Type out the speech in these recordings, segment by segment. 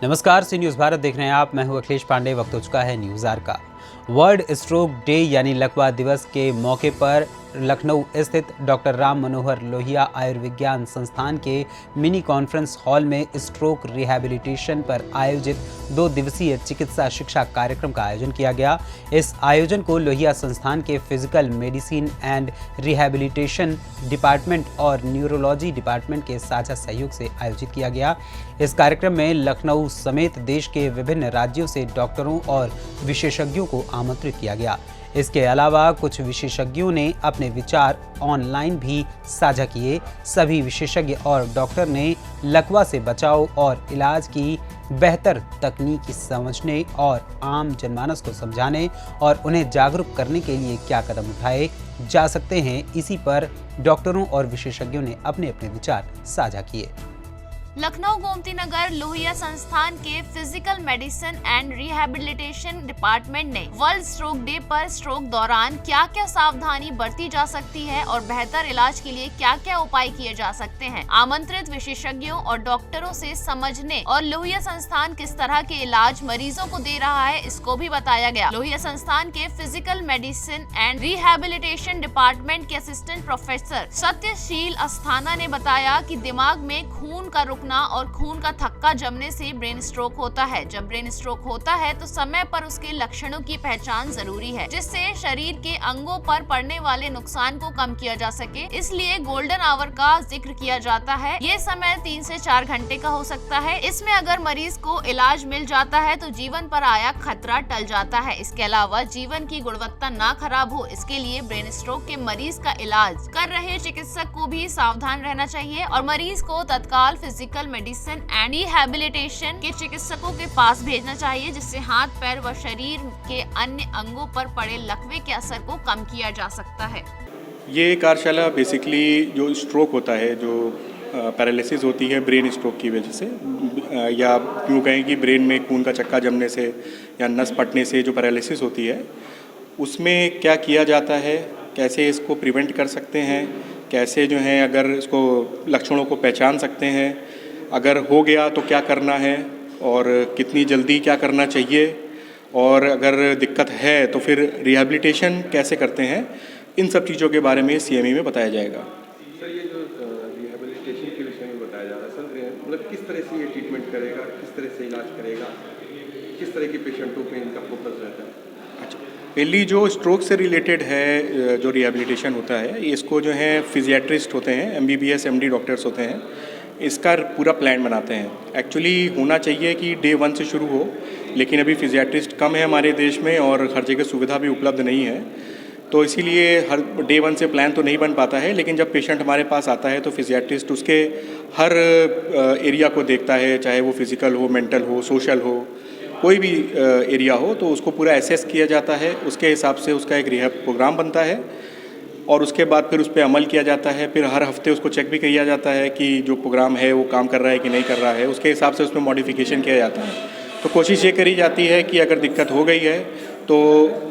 नमस्कार, सी न्यूज़ भारत देख रहे हैं आप। मैं हूं अखिलेश पांडे। वक्त हो चुका है न्यूज़ आवर का। वर्ल्ड स्ट्रोक डे यानी लकवा दिवस के मौके पर लखनऊ स्थित डॉक्टर राम मनोहर लोहिया आयुर्विज्ञान संस्थान के मिनी कॉन्फ्रेंस हॉल में स्ट्रोक रिहैबिलिटेशन पर आयोजित 2 दिवसीय चिकित्सा शिक्षा कार्यक्रम का आयोजन किया गया। इस आयोजन को लोहिया संस्थान के physical medicine and rehabilitation department और न्यूरोलॉजी डिपार्टमेंट के साझा सहयोग से आयोजित किया गया। इस कार्यक्रम में लखनऊ समेत देश के विभिन्न राज्यों से डॉक्टरों और विशेषज्ञों को आमंत्रित किया गया। इसके अलावा कुछ विशेषज्ञों ने अपने विचार ऑनलाइन भी साझा किए। सभी विशेषज्ञ और डॉक्टर ने लकवा से बचाव और इलाज की बेहतर तकनीकी समझने और आम जनमानस को समझाने और उन्हें जागरूक करने के लिए क्या कदम उठाए जा सकते हैं, इसी पर डॉक्टरों और विशेषज्ञों ने अपने अपने विचार साझा किए। लखनऊ गोमती नगर लोहिया संस्थान के physical medicine and rehabilitation department ने वर्ल्ड स्ट्रोक डे पर स्ट्रोक दौरान क्या क्या सावधानी बरती जा सकती है और बेहतर इलाज के लिए क्या क्या उपाय किए जा सकते हैं, आमंत्रित विशेषज्ञों और डॉक्टरों से समझने और लोहिया संस्थान किस तरह के इलाज मरीजों को दे रहा है, इसको भी बताया गया। लोहिया संस्थान के physical medicine and rehabilitation department के असिस्टेंट प्रोफेसर सत्यशील अस्थाना ने बताया कि दिमाग में खून का और खून का थक्का जमने से ब्रेन स्ट्रोक होता है। जब ब्रेन स्ट्रोक होता है तो समय पर उसके लक्षणों की पहचान जरूरी है, जिससे शरीर के अंगों पर पड़ने वाले नुकसान को कम किया जा सके। इसलिए गोल्डन आवर का जिक्र किया जाता है। ये समय 3 से 4 घंटे का हो सकता है। इसमें अगर मरीज को इलाज मिल जाता है तो जीवन पर आया खतरा टल जाता है। इसके अलावा जीवन की गुणवत्ता ना खराब हो, इसके लिए ब्रेन स्ट्रोक के मरीज का इलाज कर रहे चिकित्सक को भी सावधान रहना चाहिए और मरीज को तत्काल फिजिकल मेडिसिन एंड रिहैबिलिटेशन के चिकित्सकों के पास भेजना चाहिए, जिससे हाथ पैर व शरीर के अन्य अंगों पर पड़े लकवे के असर को कम किया जा सकता है। ये कार्यशाला बेसिकली जो स्ट्रोक होता है, जो पैरालिसिस होती है ब्रेन स्ट्रोक की वजह से, या यूँ कहें कि ब्रेन में खून का चक्का जमने से या नस फटने से जो पैरालिसिस होती है, उसमें क्या किया जाता है, कैसे इसको प्रिवेंट कर सकते हैं, कैसे जो है अगर इसको लक्षणों को पहचान सकते हैं, अगर हो गया तो क्या करना है और कितनी जल्दी क्या करना चाहिए, और अगर दिक्कत है तो फिर रिहैबिलिटेशन कैसे करते हैं, इन सब चीज़ों के बारे में CME में बताया जाएगा। सर, ये जो रिहैबिलिटेशन के विषय में बताया जा रहा है सर, मतलब किस तरह से ये ट्रीटमेंट करेगा, किस तरह से इलाज करेगा, किस तरह के पेशेंटों पे इनका फोकस रहता है? अच्छा, पहली जो स्ट्रोक से रिलेटेड है, जो रिहैबिलिटेशन होता है, इसको जो है फिजियाट्रिस्ट होते हैं, MBBS MD डॉक्टर्स होते हैं, इसका पूरा प्लान बनाते हैं। एक्चुअली होना चाहिए कि डे 1 से शुरू हो, लेकिन अभी फिजियाट्रिस्ट कम है हमारे देश में और हर जगह सुविधा भी उपलब्ध नहीं है, तो इसीलिए हर डे 1 से प्लान तो नहीं बन पाता है। लेकिन जब पेशेंट हमारे पास आता है तो फिजियाट्रिस्ट उसके हर एरिया को देखता है, चाहे वो फिज़िकल हो, मेंटल हो, सोशल हो, कोई भी एरिया हो, तो उसको पूरा एसेस किया जाता है। उसके हिसाब से उसका एक रिहैब प्रोग्राम बनता है और उसके बाद फिर उस पर अमल किया जाता है। फिर हर हफ्ते उसको चेक भी किया जाता है कि जो प्रोग्राम है वो काम कर रहा है कि नहीं कर रहा है। उसके हिसाब से उसमें मॉडिफिकेशन किया जाता है। तो कोशिश ये करी जाती है कि अगर दिक्कत हो गई है तो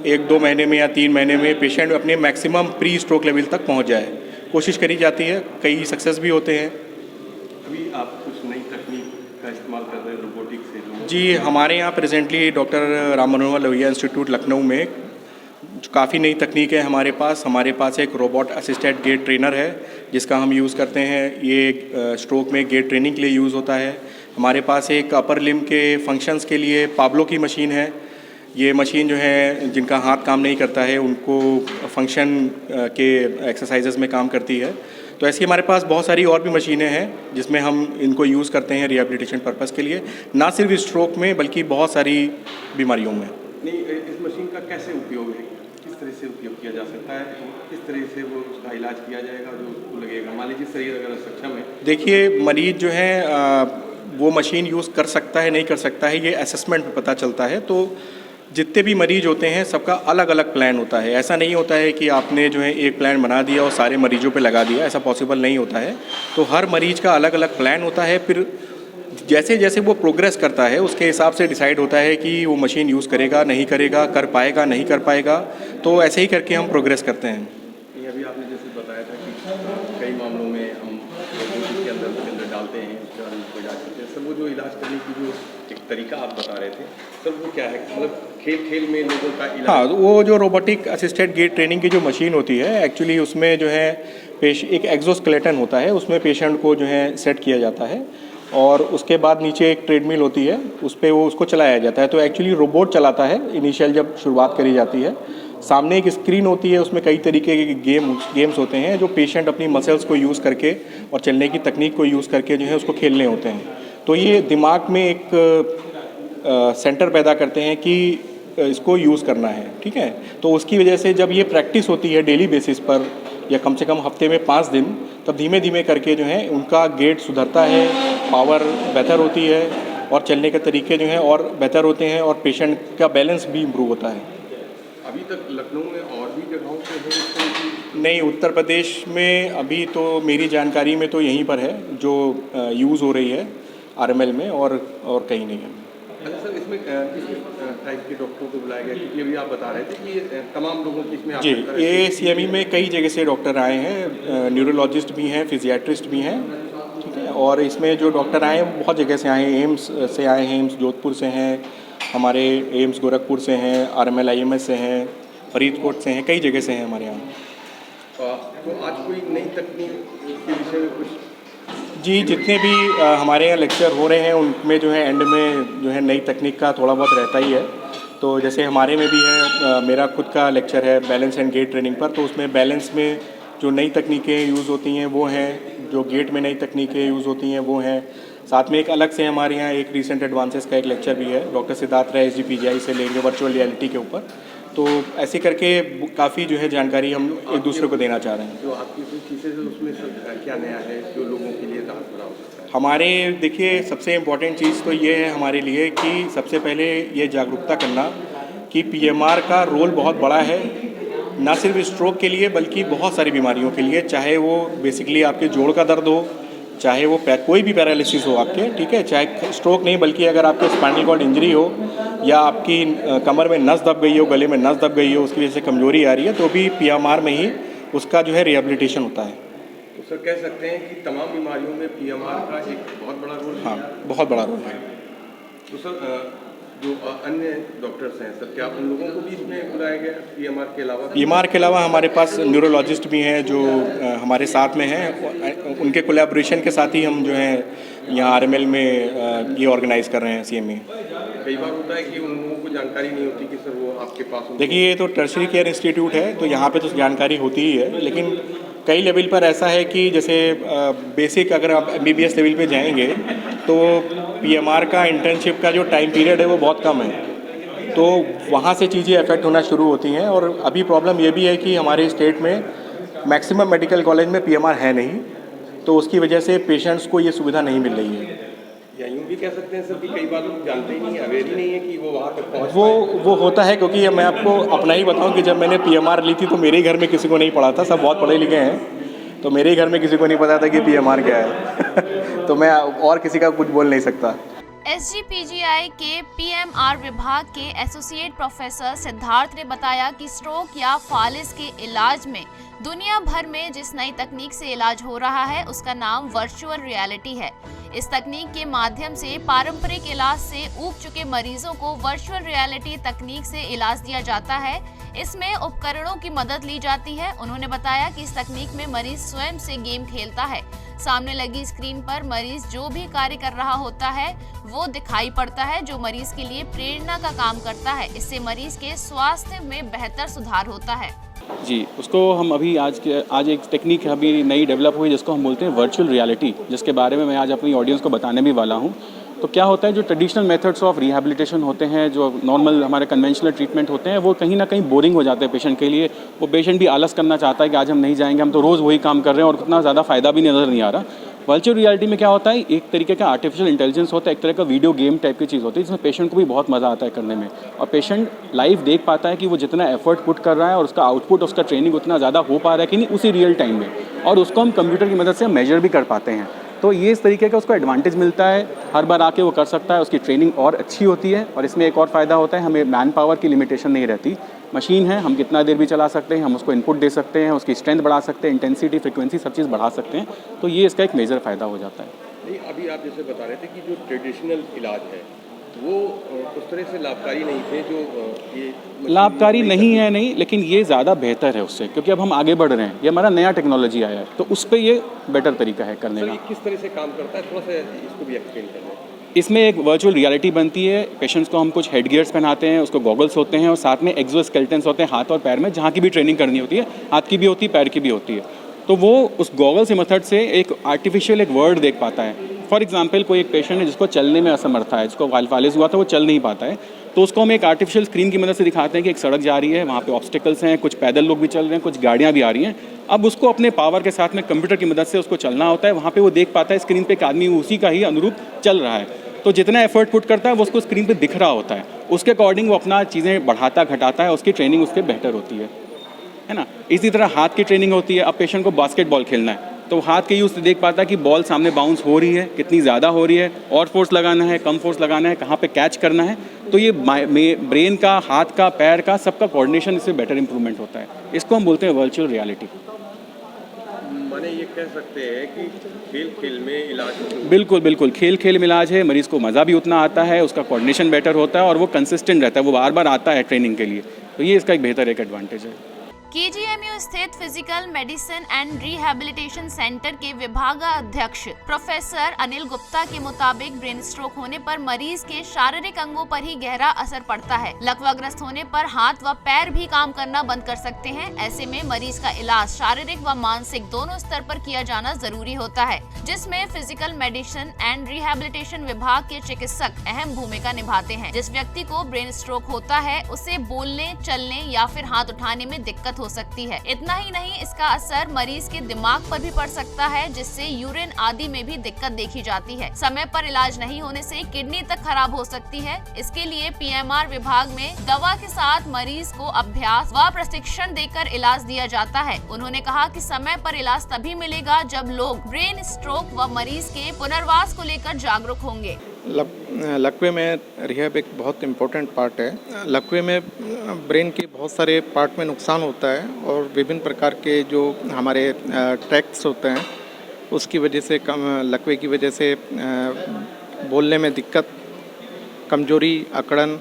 1-2 महीने में या 3 महीने में पेशेंट अपने मैक्सिमम प्री स्ट्रोक लेवल तक पहुँच जाए, कोशिश करी जाती है। कई सक्सेस भी होते हैं। अभी आप कुछ नई तकनीक का इस्तेमाल कर रहे हैं रोबोटिक्स से? जी, हमारे यहाँ presently doctor Ram Manohar Lohia institute Lucknow में काफ़ी नई तकनीक है हमारे पास एक रोबोट असिस्टेड गेट ट्रेनर है, जिसका हम यूज़ करते हैं। ये स्ट्रोक में गेट ट्रेनिंग के लिए यूज़ होता है। हमारे पास एक अपर लिम्ब के फंक्शंस के लिए पाब्लो की मशीन है। ये मशीन जो है, जिनका हाथ काम नहीं करता है, उनको फंक्शन के एक्सरसाइजेस में काम करती है। तो ऐसी हमारे पास बहुत सारी और भी मशीनें हैं जिसमें हम इनको यूज़ करते हैं रिहैबिलिटेशन पर्पज़ के लिए, ना सिर्फ स्ट्रोक में बल्कि बहुत सारी बीमारियों में। नहीं, इस मशीन का कैसे उपयोग है, किस तरह से उपयोग किया जा सकता है, किस तरह से वो उसका इलाज किया जाएगा जो उसको लगेगा? मान लीजिए शरीर अगर सक्षम है। देखिए, मरीज जो है वो मशीन यूज़ कर सकता है, नहीं कर सकता है, ये असेसमेंट में पता चलता है। तो जितने भी मरीज होते हैं सबका अलग अलग प्लान होता है। ऐसा नहीं होता है कि आपने जो है एक प्लान बना दिया और सारे मरीजों पे लगा दिया, ऐसा पॉसिबल नहीं होता है। तो हर मरीज का अलग अलग प्लान होता है। फिर जैसे जैसे वो प्रोग्रेस करता है उसके हिसाब से डिसाइड होता है कि वो मशीन यूज़ करेगा, नहीं करेगा, कर पाएगा, नहीं कर पाएगा। तो ऐसे ही करके हम प्रोग्रेस करते हैं। अभी आपने जैसे बताया था कि कई मामलों में हम के अंदर डालते हैं, उसके बाद उसको इलाज करते हैं। सर वो जो इलाज करने की जो एक तरीका आप बता रहे थे सर, वो क्या है? मतलब खेल खेल में लोगों का इलाज? हाँ, वो जो रोबोटिक असिस्टेड गेट ट्रेनिंग की जो मशीन होती है, एक्चुअली उसमें जो है एक एक्सोस्केलेटन होता है, उसमें पेशेंट को जो है सेट किया जाता है और उसके बाद नीचे एक ट्रेडमिल होती है, उस पर वो उसको चलाया जाता है। तो एक्चुअली रोबोट चलाता है इनिशियल जब शुरुआत करी जाती है। सामने एक स्क्रीन होती है, उसमें कई तरीके के गेम्स होते हैं जो पेशेंट अपनी मसल्स को यूज़ करके और चलने की तकनीक को यूज़ करके जो है उसको खेलने होते हैं। तो ये दिमाग में एक सेंटर पैदा करते हैं कि इसको यूज़ करना है, ठीक है। तो उसकी वजह से जब ये प्रैक्टिस होती है डेली बेसिस पर या कम से कम हफ्ते में 5 दिन, तब धीमे धीमे करके जो है उनका गेट सुधरता है, पावर बेहतर होती है और चलने के तरीके जो हैं और बेहतर होते हैं और पेशेंट का बैलेंस भी इम्प्रूव होता है। अभी तक लखनऊ में और भी जगहों पे है इस तरह की? नहीं, उत्तर प्रदेश में अभी तो मेरी जानकारी में तो यहीं पर है जो यूज़ हो रही है आरएमएल में, और कहीं नहीं है। अच्छा सर, इसमें किस टाइप के डॉक्टरों को बुलाया गया? क्योंकि अभी आप बता रहे थे कि ये तमाम लोगों की इसमें जी, ये सीएमई में कई जगह से डॉक्टर आए हैं, न्यूरोलॉजिस्ट भी हैं, फिजियाट्रिस्ट भी हैं, ठीक है। और इसमें जो डॉक्टर आए हैं वो बहुत जगह से आए हैं, एम्स से आए हैं, एम्स जोधपुर से हैं, हमारे एम्स गोरखपुर से हैं, आरएमएल आईएमएस से हैं, फरीदकोट से हैं, कई जगह से हैं हमारे यहाँ। तो आज कोई नई तकनीक के विषय में कुछ? जी, जितने भी हमारे यहाँ लेक्चर हो रहे हैं उनमें जो है एंड में जो है नई तकनीक का थोड़ा बहुत रहता ही है। तो जैसे हमारे में भी है, मेरा खुद का लेक्चर है बैलेंस एंड गेट ट्रेनिंग पर, तो उसमें बैलेंस में जो नई तकनीकें यूज़ होती हैं वो हैं, जो गेट में नई तकनीकें यूज़ होती हैं वो हैं। साथ में एक अलग से हमारे यहाँ एक रिसेंट एडवांसेस का एक लेक्चर भी है, डॉक्टर सिद्धार्थ राय SGPGI से लेंगे वर्चुअल रियलिटी के ऊपर। तो ऐसे करके काफ़ी जो है जानकारी हम एक दूसरे को देना चाह रहे हैं। जो आपकी कोई चीज़ें हैं उसमें क्या नया है जो लोगों के लिए राहत बना हो सकता है? हमारे देखिए सबसे इम्पॉर्टेंट चीज़ तो ये है हमारे लिए कि सबसे पहले ये जागरूकता करना कि PMR का रोल बहुत बड़ा है, ना सिर्फ स्ट्रोक के लिए बल्कि बहुत सारी बीमारियों के लिए, चाहे वो बेसिकली आपके जोड़ का दर्द हो, चाहे वो कोई भी पैरालिसिस हो आपके, ठीक है, चाहे स्ट्रोक नहीं बल्कि अगर आपके स्पाइनल कॉर्ड इंजरी हो या आपकी कमर में नस दब गई हो, गले में नस दब गई हो, उसकी वजह से कमजोरी आ रही है, तो भी PMR में ही उसका जो है रिहेबिलिटेशन होता है। तो सर कह सकते हैं कि तमाम बीमारियों में PMR का एक बहुत बड़ा रोल है? हाँ, बहुत बड़ा रोल है। तो सर जो अन्य डॉक्टर्स हैं सर, क्या उन लोगों को भी इसमें बुलाया गया PMR के अलावा? PMR के अलावा हमारे पास न्यूरोलॉजिस्ट भी हैं जो हमारे साथ में हैं, उनके कोलैबोरेशन के साथ ही हम जो है यहाँ आरएमएल में ये ऑर्गेनाइज कर रहे हैं CME। कई बार होता है कि उन लोगों को जानकारी नहीं होती कि सर वो आपके पास? देखिए, ये तो टर्शरी केयर इंस्टीट्यूट है तो यहाँ पे तो जानकारी होती ही है, लेकिन कई लेवल पर ऐसा है कि जैसे बेसिक अगर आप MBBS लेवल पे जाएंगे तो PMR का इंटर्नशिप का जो टाइम पीरियड है वो बहुत कम है, तो वहाँ से चीज़ें अफेक्ट होना शुरू होती हैं। और अभी प्रॉब्लम ये भी है कि हमारे स्टेट में मैक्सिमम मेडिकल कॉलेज में PMR है नहीं, तो उसकी वजह से पेशेंट्स को ये सुविधा नहीं मिल रही है। या यूँ भी कह सकते हैं सर कि कई बार लोग जानते ही नहीं, अवेयर ही नहीं है कि वो वहाँ तक पहुँच वो होता है, क्योंकि मैं आपको अपना ही बताऊं कि जब मैंने PMR ली थी तो मेरे ही घर में किसी को नहीं पढ़ा था, सब बहुत पढ़े लिखे हैं, तो मेरे ही घर में किसी को नहीं पता था कि PMR क्या है तो मैं और किसी का कुछ बोल नहीं सकता। SGPGI के PMR विभाग के एसोसिएट प्रोफेसर सिद्धार्थ ने बताया कि स्ट्रोक या फालिस के इलाज में दुनिया भर में जिस नई तकनीक से इलाज हो रहा है उसका नाम वर्चुअल रियलिटी है। इस तकनीक के माध्यम से पारंपरिक इलाज से ऊब चुके मरीजों को वर्चुअल रियलिटी तकनीक से इलाज दिया जाता है। इसमें उपकरणों की मदद ली जाती है। उन्होंने बताया कि इस तकनीक में मरीज स्वयं से गेम खेलता है। सामने लगी स्क्रीन पर मरीज जो भी कार्य कर रहा होता है वो दिखाई पड़ता है, जो मरीज के लिए प्रेरणा का काम करता है। इससे मरीज के स्वास्थ्य में बेहतर सुधार होता है। जी, उसको हम अभी आज एक टेक्निक अभी नई डेवलप हुई जिसको हम बोलते हैं वर्चुअल रियलिटी, जिसके बारे में मैं आज अपनी ऑडियंस को बताने भी वाला हूँ। तो क्या होता है, जो ट्रेडिशनल मेथड्स ऑफ रिहैबिलिटेशन होते हैं, जो नॉर्मल हमारे कन्वेंशनल ट्रीटमेंट होते हैं, वो कहीं ना कहीं बोरिंग हो जाते हैं पेशेंट के लिए। वो पेशेंट भी आलस करना चाहता है कि आज हम नहीं जाएंगे, हम तो रोज़ वही काम कर रहे हैं और उतना ज़्यादा फ़ायदा भी नज़र नहीं आ रहा। वर्चुअल रियलिटी में क्या होता है, एक तरीके का आर्टिफिशियल इंटेलिजेंस होता है, एक तरह का वीडियो गेम टाइप की चीज़ होती है, जिसमें पेशेंट को भी बहुत मज़ा आता है करने में, और पेशेंट लाइव देख पाता है कि वो जितना एफर्ट पुट कर रहा है और उसका आउटपुट, उसका ट्रेनिंग उतना ज़्यादा हो पा रहा है कि नहीं उसी रियल टाइम में, और उसको हम कंप्यूटर की मदद से मेजर भी कर पाते हैं। तो ये इस तरीके का उसको एडवांटेज मिलता है, हर बार आके वो कर सकता है, उसकी ट्रेनिंग और अच्छी होती है। और इसमें एक और फ़ायदा होता है, हमें मैन पावर की लिमिटेशन नहीं रहती। मशीन है, हम कितना देर भी चला सकते हैं, हम उसको इनपुट दे सकते हैं, उसकी स्ट्रेंथ बढ़ा सकते हैं, इंटेंसिटी, फ्रीक्वेंसी सब चीज़ बढ़ा सकते हैं। तो ये इसका एक मेजर फ़ायदा हो जाता है। नहीं, अभी आप जैसे बता रहे थे कि जो ट्रेडिशनल इलाज है वो उस तरह से लाभकारी नहीं थे जो ये लाभकारी नहीं है नहीं, लेकिन ये ज़्यादा बेहतर है उससे, क्योंकि अब हम आगे बढ़ रहे हैं, ये हमारा नया टेक्नोलॉजी आया है, तो उस पर ये बेटर तरीका है करने सर, का। ये किस तरह से काम करता है, थोड़ा सा इसको भी एक्सप्लेन कर दें। इसमें एक वर्चुअल रियलिटी बनती है, पेशेंट्स को हम कुछ हेड गियर्स पहनाते हैं, उसको गॉगल्स होते हैं और साथ में एक्सोस्केलेटन्स होते हैं हाथ और पैर में, जहाँ की भी ट्रेनिंग करनी होती है, हाथ की भी होती है, पैर की भी होती है। तो वो उस गॉगल से मेथड से एक आर्टिफिशियल एक वर्ल्ड देख पाता है। फॉर एग्जांपल कोई एक पेशेंट है जिसको चलने में असमर्थ है, जिसको वाइल्स हुआ था, वो चल नहीं पाता है, तो उसको हम एक आर्टिफिशियल स्क्रीन की मदद से दिखाते हैं कि एक सड़क जा रही है, वहाँ पे ऑब्स्टिकल्स हैं, कुछ पैदल लोग भी चल रहे हैं, कुछ गाड़ियाँ भी आ रही हैं। अब उसको अपने पावर के साथ में कंप्यूटर की मदद से उसको चलना होता है, वहाँ पे वो देख पाता है स्क्रीन पे एक आदमी उसी का ही अनुरूप चल रहा है। तो जितना एफर्ट पुट करता है वो उसको स्क्रीन पे दिख रहा होता है, उसके अकॉर्डिंग वो अपना चीज़ें बढ़ाता घटाता है, उसकी ट्रेनिंग उसके बेहतर होती है ना। इसी तरह हाथ की ट्रेनिंग होती है। अब पेशेंट को बास्केटबॉल खेलना है तो हाथ के यूज़ से देख पाता है कि बॉल सामने बाउंस हो रही है, कितनी ज़्यादा हो रही है, और फोर्स लगाना है, कम फोर्स लगाना है, कहाँ पे कैच करना है। तो ये ब्रेन का, हाथ का, पैर का, सबका कोऑर्डिनेशन इससे बेटर इंप्रूवमेंट होता है। इसको हम बोलते हैं वर्चुअल रियलिटी। माने ये कह सकते हैं कि खेल खेल में इलाज। बिल्कुल बिल्कुल, खेल खेल में इलाज है। मरीज़ को मज़ा भी उतना आता है, उसका कोऑर्डिनेशन बेटर होता है और वो कंसिस्टेंट रहता है, वो बार बार आता है ट्रेनिंग के लिए। तो ये इसका एक बेहतर एक एडवांटेज है। KGMU स्थित physical medicine and rehabilitation centre के विभागाध्यक्ष प्रोफेसर अनिल गुप्ता के मुताबिक ब्रेन स्ट्रोक होने पर मरीज के शारीरिक अंगों पर ही गहरा असर पड़ता है। लकवाग्रस्त होने पर हाथ व पैर भी काम करना बंद कर सकते हैं। ऐसे में मरीज का इलाज शारीरिक व मानसिक दोनों स्तर पर किया जाना जरूरी होता है, जिसमें फिजिकल मेडिसिन एंड रिहैबिलिटेशन विभाग के चिकित्सक अहम भूमिका निभाते हैं। जिस व्यक्ति को ब्रेन स्ट्रोक होता है उसे बोलने, चलने या फिर हाथ उठाने में दिक्कत हो सकती है। इतना ही नहीं, इसका असर मरीज के दिमाग पर भी पड़ सकता है, जिससे यूरिन आदि में भी दिक्कत देखी जाती है। समय पर इलाज नहीं होने से किडनी तक खराब हो सकती है। इसके लिए PMR विभाग में दवा के साथ मरीज को अभ्यास व प्रशिक्षण देकर इलाज दिया जाता है। उन्होंने कहा कि समय पर इलाज तभी मिलेगा जब लोग ब्रेन स्ट्रोक व मरीज के पुनर्वास को लेकर जागरूक होंगे। लकवे में रिहैब एक बहुत इम्पोर्टेंट पार्ट है। लकवे में ब्रेन के बहुत सारे पार्ट में नुकसान होता है और विभिन्न प्रकार के जो हमारे ट्रैक्ट्स होते हैं उसकी वजह से लकवे की वजह से बोलने में दिक्कत, कमजोरी, अकड़न,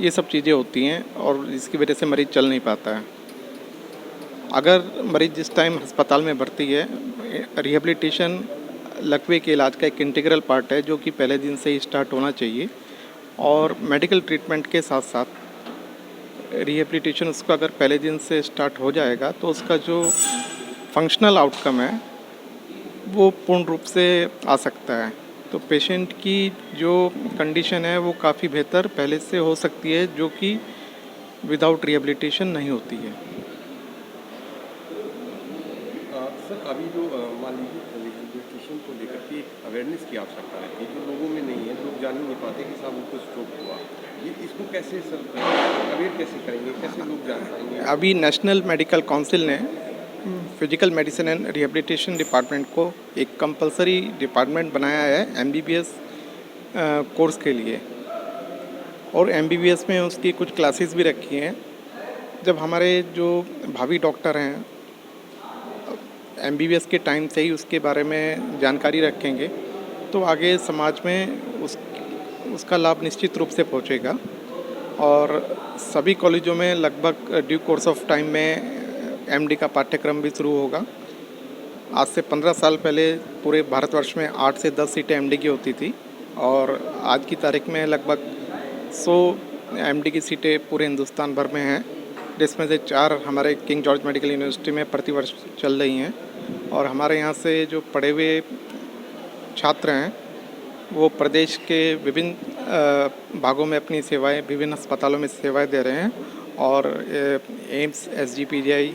ये सब चीज़ें होती हैं और इसकी वजह से मरीज़ चल नहीं पाता है। अगर मरीज़ जिस टाइम अस्पताल में भर्ती है, रिहैबिलिटेशन लकवे के इलाज का एक इंटीग्रल पार्ट है जो कि पहले दिन से ही स्टार्ट होना चाहिए। और मेडिकल ट्रीटमेंट के साथ साथ रिहैबिलिटेशन उसका अगर पहले दिन से स्टार्ट हो जाएगा तो उसका जो फंक्शनल आउटकम है वो पूर्ण रूप से आ सकता है। तो पेशेंट की जो कंडीशन है वो काफ़ी बेहतर पहले से हो सकती है, जो कि विदाउट रिहैबिलिटेशन नहीं होती है। सर, अभी जो मान लीजिए रिहैबिलिटेशन को लेकर के अवेयरनेस की आवश्यकता रहती है, जो लोगों में नहीं है, लोग जान ही नहीं पाते कि साहब उनको स्ट्रोक हुआ। ये इसको कैसे सर अवेयर कैसे करेंगे, कैसे लोग जान पाएंगे? अभी नेशनल मेडिकल काउंसिल ने physical medicine and rehabilitation department को एक कंपलसरी डिपार्टमेंट बनाया है MBBS कोर्स के लिए, और MBBS में उसकी कुछ क्लासेस भी रखी हैं। जब हमारे जो भावी डॉक्टर हैं MBBS के टाइम से ही उसके बारे में जानकारी रखेंगे तो आगे समाज में उसका लाभ निश्चित रूप से पहुंचेगा। और सभी कॉलेजों में लगभग ड्यू कोर्स ऑफ टाइम में MD का पाठ्यक्रम भी शुरू होगा। आज से 15 साल पहले पूरे भारतवर्ष में 8 से 10 सीटें MD की होती थी और आज की तारीख में लगभग 100 MD की सीटें पूरे हिंदुस्तान भर में हैं, जिसमें से 4 हमारे किंग जॉर्ज मेडिकल यूनिवर्सिटी में प्रतिवर्ष चल रही हैं। और हमारे यहाँ से जो पढ़े हुए छात्र हैं वो प्रदेश के विभिन्न भागों में अपनी सेवाएं, विभिन्न अस्पतालों में सेवाएं दे रहे हैं और एम्स, SGPGI,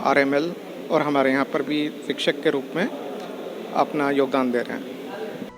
RML और हमारे यहाँ पर भी शिक्षक के रूप में अपना योगदान दे रहे हैं।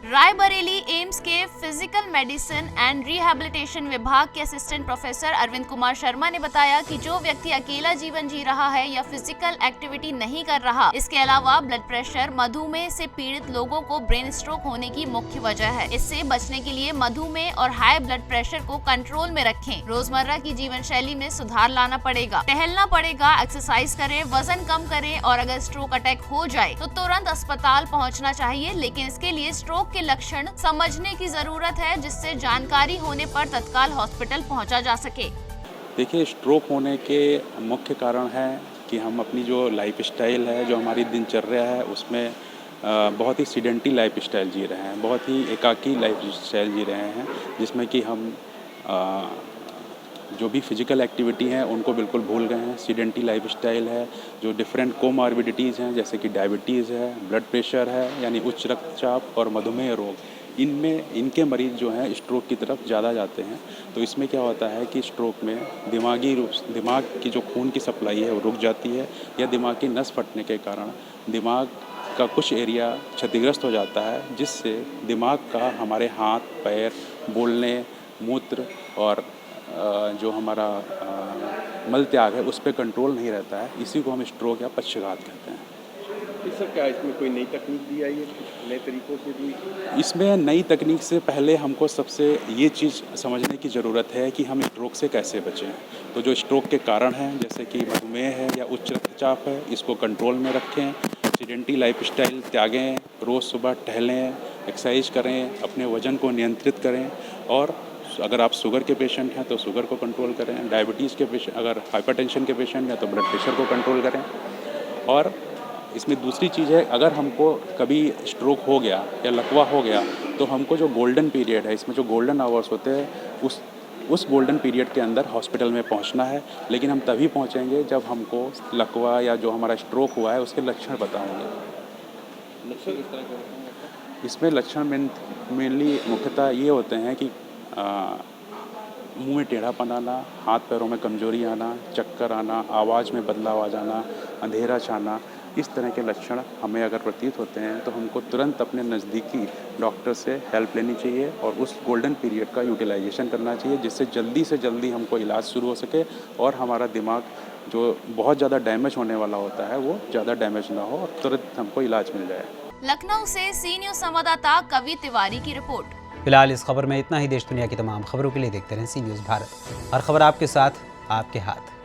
रायबरेली एम्स के फिजिकल मेडिसिन एंड रिहैबिलिटेशन विभाग के असिस्टेंट प्रोफेसर अरविंद कुमार शर्मा ने बताया कि जो व्यक्ति अकेला जीवन जी रहा है या फिजिकल एक्टिविटी नहीं कर रहा, इसके अलावा ब्लड प्रेशर, मधुमेह से पीड़ित लोगों को ब्रेन स्ट्रोक होने की मुख्य वजह है। इससे बचने के लिए मधुमेह और हाई ब्लड प्रेशर को कंट्रोल में रखें। रोजमर्रा की जीवन शैली में सुधार लाना पड़ेगा, टहलना पड़ेगा, एक्सरसाइज करें, वजन कम करें और अगर स्ट्रोक अटैक हो जाए तो तुरंत अस्पताल पहुंचना चाहिए। लेकिन इसके लिए स्ट्रोक के लक्षण समझने की जरूरत है, जिससे जानकारी होने पर तत्काल हॉस्पिटल पहुंचा जा सके। देखिए, स्ट्रोक होने के मुख्य कारण है कि हम अपनी जो लाइफस्टाइल है, जो हमारी दिनचर्या है, उसमें बहुत ही सीडेंटरी लाइफस्टाइल जी रहे हैं, बहुत ही एकाकी लाइफस्टाइल जी रहे हैं, जिसमें कि हम जो भी फिजिकल एक्टिविटी हैं उनको बिल्कुल भूल गए हैं। सीडेंटरी लाइफस्टाइल है, जो डिफरेंट कोमॉर्बिडिटीज़ हैं जैसे कि डायबिटीज़ है, ब्लड प्रेशर है यानी उच्च रक्तचाप और मधुमेह रोग, इनके मरीज़ जो हैं स्ट्रोक की तरफ ज़्यादा जाते हैं। तो इसमें क्या होता है कि स्ट्रोक में दिमाग की जो खून की सप्लाई है वो रुक जाती है, या दिमाग की नस फटने के कारण दिमाग का कुछ एरिया क्षतिग्रस्त हो जाता है, जिससे दिमाग का हमारे हाथ, पैर, बोलने, मूत्र और जो हमारा मल त्याग है उस पर कंट्रोल नहीं रहता है। इसी को हम स्ट्रोक या पक्षाघात कहते हैं। सर, क्या इसमें कोई नई तकनीक भी आई है, नए तरीकों से भी? इसमें नई तकनीक से पहले हमको सबसे ये चीज़ समझने की ज़रूरत है कि हम स्ट्रोक से कैसे बचें। तो जो स्ट्रोक के कारण हैं जैसे कि मधुमेह है या उच्च रक्तचाप है, इसको कंट्रोल में रखें, सीडेंटरी लाइफस्टाइल त्यागें, रोज़ सुबह टहलें, एक्सरसाइज करें, अपने वज़न को नियंत्रित करें, और अगर आप शुगर के पेशेंट हैं तो शुगर को कंट्रोल करें, डायबिटीज़ के पेशेंट, अगर हाइपरटेंशन के पेशेंट हैं तो ब्लड प्रेशर को कंट्रोल करें। और इसमें दूसरी चीज़ है, अगर हमको कभी स्ट्रोक हो गया या लकवा हो गया तो हमको जो गोल्डन पीरियड है, इसमें जो गोल्डन आवर्स होते हैं, उस गोल्डन पीरियड के अंदर हॉस्पिटल में पहुंचना है। लेकिन हम तभी पहुंचेंगे जब हमको लकवा या जो हमारा स्ट्रोक हुआ है उसके लक्षण बताएंगे। लक्षण इस तरह के होते हैं? इसमें लक्षण मेनली मुख्यतः ये होते हैं कि मुंह में टेढ़ापन आना, हाथ पैरों में कमजोरी आना, चक्कर आना, आवाज़ में बदलाव आ जाना, अंधेरा छाना, इस तरह के लक्षण हमें अगर प्रतीत होते हैं तो हमको तुरंत अपने नज़दीकी डॉक्टर से हेल्प लेनी चाहिए और उस गोल्डन पीरियड का यूटिलाइजेशन करना चाहिए, जिससे जल्दी से जल्दी हमको इलाज शुरू हो सके और हमारा दिमाग जो बहुत ज़्यादा डैमेज होने वाला होता है वो ज़्यादा डैमेज ना हो और तुरंत हमको इलाज मिल जाए। लखनऊ से सी न्यूज़ संवाददाता कवि तिवारी की रिपोर्ट। फिलहाल इस खबर में इतना ही। देश दुनिया की तमाम खबरों के लिए देखते रहें सी न्यूज़ भारत। हर खबर आपके साथ, आपके हाथ।